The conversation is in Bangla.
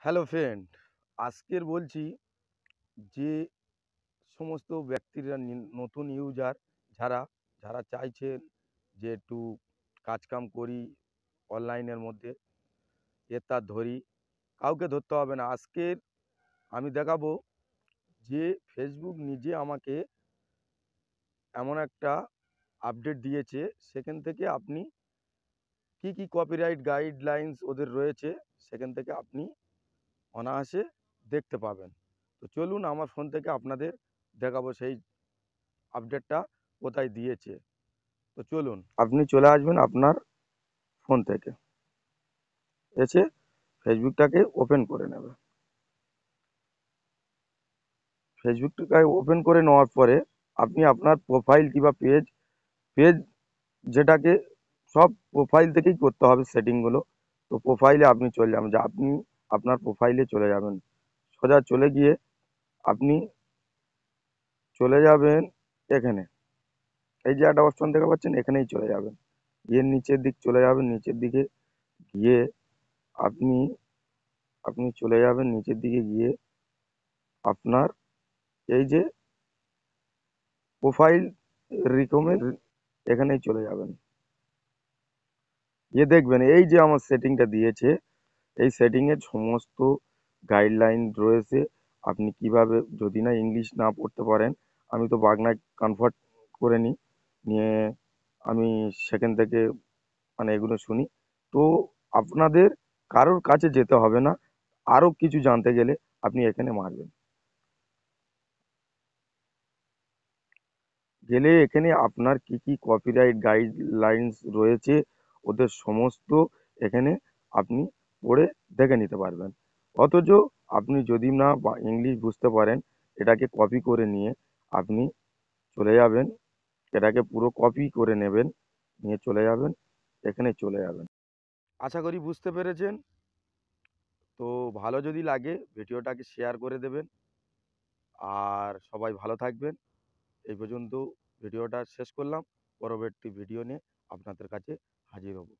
হ্যালো ফ্রেন্ড, আজকের বলছি যে সমস্ত ব্যক্তিরা নতুন ইউজার যারা যারা চাইছেন যে একটু কাজকাম করি অনলাইনের মধ্যে তা ধরি, কাউকে ধরতে হবে না। আজকের আমি দেখাবো যে ফেসবুক নিজে আমাকে এমন একটা আপডেট দিয়েছে, সেখান থেকে আপনি কি কি কপিরাইট গাইডলাইন্স ওদের রয়েছে সেখান থেকে আপনি অনায়াসে দেখতে পাবেন। তো চলুন আমার ফোন থেকে আপনাদের দেখাবো সেই আপডেটটা কোথায় দিয়েছে। তো চলুন আপনি চলে আসবেন আপনার ফোন থেকে, এসে ফেসবুকটাকে ওপেন করে নেবে। ফেসবুকটাকে ওপেন করে নেওয়ার পরে আপনি আপনার প্রোফাইল কিংবা পেজ পেজ যেটাকে সব প্রোফাইল থেকেই করতে হবে সেটিংগুলো। তো প্রোফাইলে আপনি চলে যাবেন, যে আপনি আপনার প্রোফাইলে চলে যাবেন, সোজা চলে গিয়ে আপনি চলে যাবেন এখানে, এই যে একটা অপশন দেখা পাচ্ছেন এখানেই চলে যাবেন, গিয়ে নিচের দিক চলে যাবেন, নিচের দিকে গিয়ে আপনি আপনি চলে যাবেন নিচের দিকে গিয়ে আপনার এই যে প্রোফাইল রিকমেন্ড এখানেই চলে যাবেন, গিয়ে দেখবেন এই যে আমার সেটিংটা দিয়েছে, এই সেটিংয়ের সমস্ত গাইডলাইন রয়েছে। আপনি কিভাবে, যদি না ইংলিশ না পড়তে পারেন, আমি তো বাংলায় কনভার্ট করে নিই, নিয়ে আমি সেখান থেকে মানে এগুলো শুনি। তো আপনাদের কারোর কাছে যেতে হবে না, আরও কিছু জানতে গেলে আপনি এখানে মারবেন, গেলে এখানে আপনার কি কি কপিরাইট গাইডলাইন্স রয়েছে ওদের সমস্ত এখানে আপনি পড়ে দেখে নিতে পারবেন। অথচ আপনি যদি না বা ইংলিশ বুঝতে পারেন, এটাকে কপি করে নিয়ে আপনি চলে যাবেন, এটাকে পুরো কপি করে নেবেন, নিয়ে চলে যাবেন এখানে চলে যাবেন। আশা করি বুঝতে পেরেছেন। তো ভালো যদি লাগে ভিডিওটাকে শেয়ার করে দেবেন, আর সবাই ভালো থাকবেন। এই পর্যন্ত ভিডিওটা শেষ করলাম, পরবর্তী ভিডিও নিয়ে আপনাদের কাছে হাজির হব।